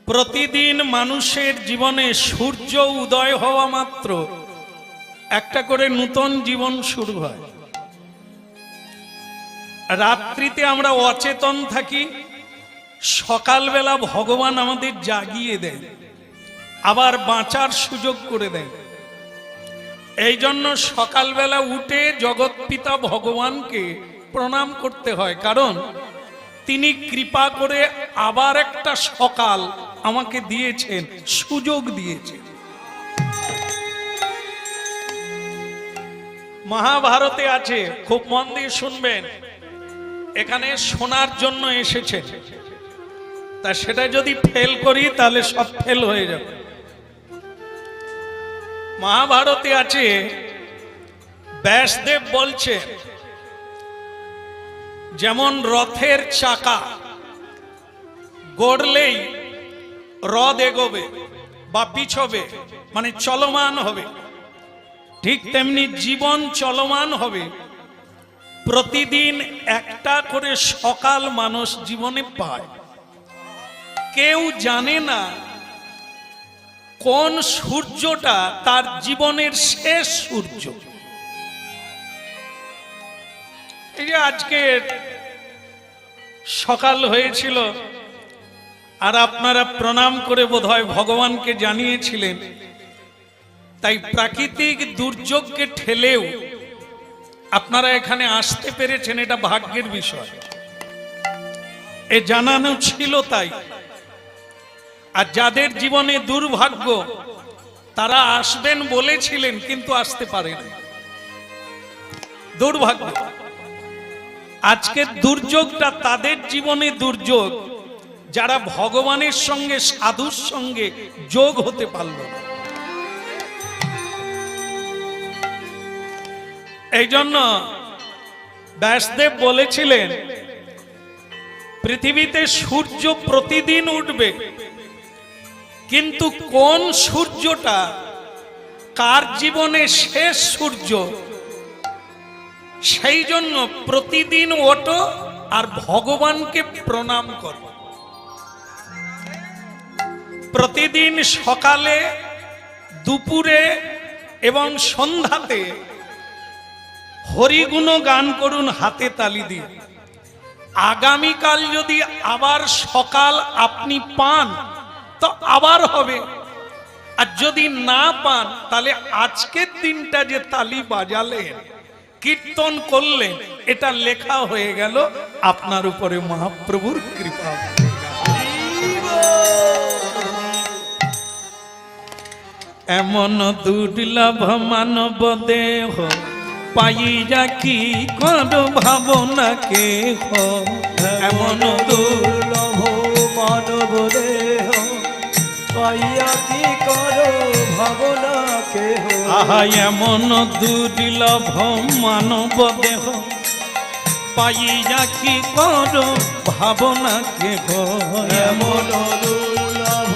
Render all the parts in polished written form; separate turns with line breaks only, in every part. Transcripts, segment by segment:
প্রতিদিন মানুষের জীবনে সূর্য উদয় হওয়া মাত্র একটা করে নতুন জীবন শুরু হয়। রাত্রিতে আমরা অচেতন থাকি, সকালবেলা ভগবান আমাদের জাগিয়ে দেন, আবার বাঁচার সুযোগ করে দেন। এই জন্য সকালবেলা উঠে জগৎপিতা ভগবানকে প্রণাম করতে হয়, কারণ তিনি কৃপা করে আবার একটা সকাল আমাকে দিয়েছেন, সুযোগ দিয়েছেন। মহাভারতে আছে, খুব মন দিয়ে শুনবেন, এখানে শোনার জন্য এসেছেন, তা সেটা যদি ফেল করি তাহলে সব ফেল হয়ে যাবে। মহাভারতে আছে, ব্যাসদেব বলছে, যেমন রথের চাকা গড়লেই রথ এগোবে বা পিছবে, মানে চলমান হবে, ঠিক তেমনি জীবন চলমান হবে। প্রতিদিন একটা করে সকাল মানুষ জীবনে পায়। কেউ জানে না কোন সূর্যটা তার জীবনের শেষ সূর্য। এই যে আজকে সকাল হয়েছিল আর আপনারা প্রণাম করে বোধহয় ভগবানকে জানিয়েছিলেন, তাই প্রাকৃতিক দুর্যোগকে ঠেলেও আপনারা এখানে আসতে পেরেছেন, এটা ভাগ্যের বিষয়। এ জানানো ছিল তাই। আর যাদের জীবনে দুর্ভাগ্য, তারা আসবেন বলেছিলেন কিন্তু আসতে পারেন, দুর্ভাগ্য। আজকের দুর্যোগটা তাদের জীবনে দুর্যোগ যারা ভগবানের সঙ্গে, সাধুর সঙ্গে যোগ হতে পারল না। এই জন্য ব্যাসদেব বলেছিলেন, পৃথিবীতে সূর্য প্রতিদিন উঠবে, কিন্তু কোন সূর্যটা কার জীবনে শেষ সূর্য, সেই জন্য প্রতিদিন ওঠো আর ভগবানকে প্রণাম করো। প্রতিদিন সকালে, দুপুরে এবং সন্ধ্যাতে হরিগুণ গান করুন হাতে তালি দিয়ে। আগামীকাল যদি আবার সকাল আপনি পান তো আবার হবে, আর যদি না পান তাহলে আজকের দিনটা যে তালি বাজালেন, কীর্তন করলেন, এটা লেখা হয়ে গেল আপনার উপরে মহাপ্রভুর কৃপা। এমন দুর্লভ মানব দেহ পাইয়া কি করো ভাবনা কেহ, এমন দুর্লভ মানব দেহ পাইয়া কি করো ভাবনা কেহ। আহা, এমন দুর্লভ মানব দেহ পাইয়া কি করো ভাবনা কেহ, এমন দুর্লভ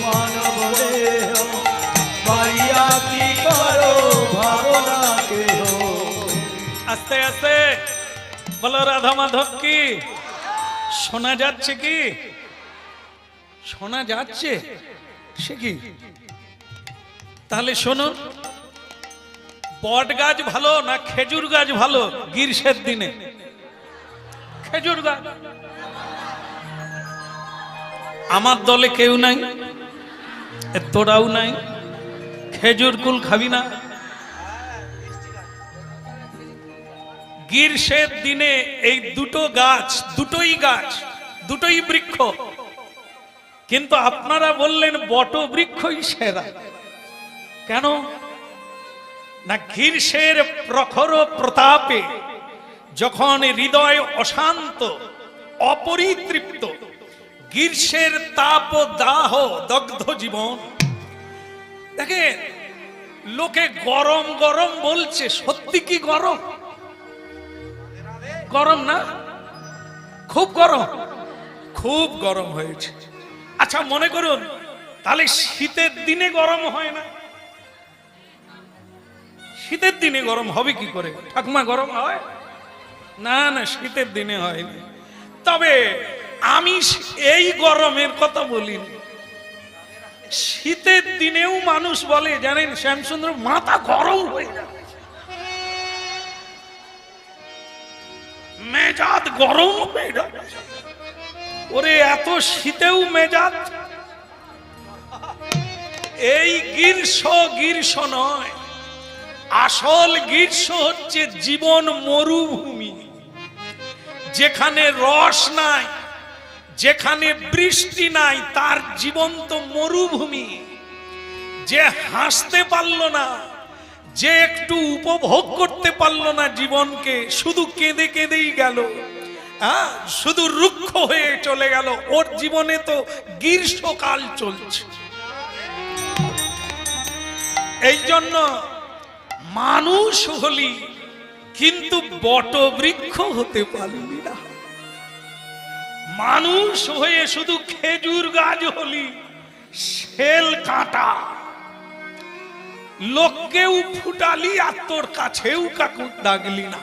মানব দেহ পাইয়া কি করো ভাবনা কেহ। আস্তে আস্তে বলো রাধা মাধব কি। শোনা যাচ্ছে কি? শোনা যাচ্ছে সে কি? তাহলে শোনো, বট গাছ ভালো না খেজুর গাছ ভালো গ্রীষ্মের দিনে? খেজুর গাছ। আমার দলে কেউ নাই, তোরাও নাই, খেজুর কুল খাবি না? গ্রীষ্মের দিনে এই দুটো গাছ, দুটোই বৃক্ষ, কিন্তু আপনারা বললেন বট বৃক্ষই সেরা। কেন না, গ্রীষ্মের প্রখর প্রতাপে যখন হৃদয় অশান্ত, অপরিতৃপ্ত, গ্রীষ্মের তাপ দাহ দগ্ধ জীবন। দেখেন, লোকে গরম গরম বলছে, সত্যি কি গরম? গরম না? খুব গরম, খুব গরম হয়েছে। আচ্ছা মনে করুন, তাহলে শীতের দিনে গরম হয় না? শীতের দিনে গরম হবে কি করে? ঠাকুমা গরম হয় না? না, শীতের দিনে হয়নি। তবে আমি এই গরমের কথা বলিনি, শীতের দিনেও মানুষ বলে জানেন শ্যামসুন্দর মাথা গরম হয়ে যায়, মেজাজ গরম হয়ে যায়। ওরে এত শীতেও মেজাজ। এই গ্রীষ্ম নয়, আসল গ্রীষ্ম হচ্ছে জীবন মরুভূমি, যেখানে রস নাই, যেখানে বৃষ্টি নাই, তার জীবন তো মরুভূমি। যে হাসতে পারলো না, যে একটু উপভোগ করতে পারলো না জীবনকে, শুধু কেঁদে কেঁদেই গেল, শুধু রুক্ষ হয়ে চলে গেল, ওর জীবনে তো গ্রীষ্মকাল চলছে। এই জন্য মানুষ হলি কিন্তু বটবৃক্ষ হতে পারলি না। মানুষ হয়ে শুধু খেজুর গাছ হলি, শেল কাঁটা। লোককেও ফুটালি আর তোর কাছেও কাকু ডাকলি না।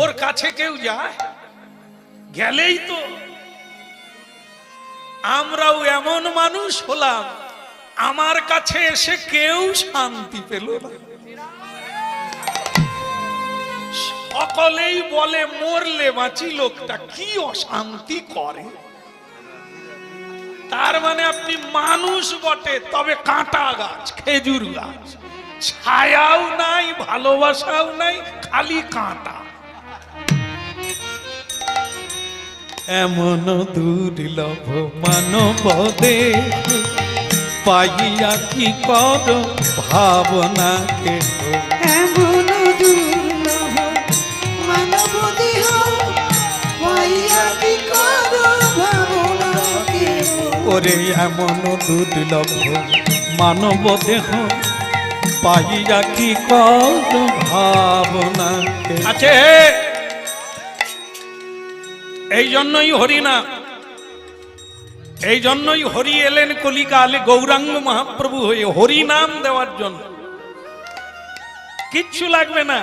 ওর কাছে কেউ যায়? গেলেই তো আমরাও এমন মানুষ হলাম, আমার কাছে এসে কেউ শান্তি পেল না। সকলেই বলে মরলে বাঁচি, লোকটা কি অশান্তি করে। তার মানে আপনি মানুষ বটে, তবে কাঁটা গাছ, খেজুর গাছ, ছায়াও নাই, ভালোবাসাও নাই, খালি কাঁটা। এমন দুর্লভ মানব দেহ পাইয়া কি কর ভাবনাকে,
এমন দুর্লভ মানব দেহ পাইয়া কি কর ভাবনাকে।
ওরে এমন দুর্লভ মানব দেহ পাইয়া কি কর ভাবনাকে। আছে এই জন্যই হরিনা, এই জন্যই হরি এলেন কলিকালে গৌরাঙ্গ মহাপ্রভু হয়ে, হরি নাম দেওয়ার জন্য। কিচ্ছু লাগবে না।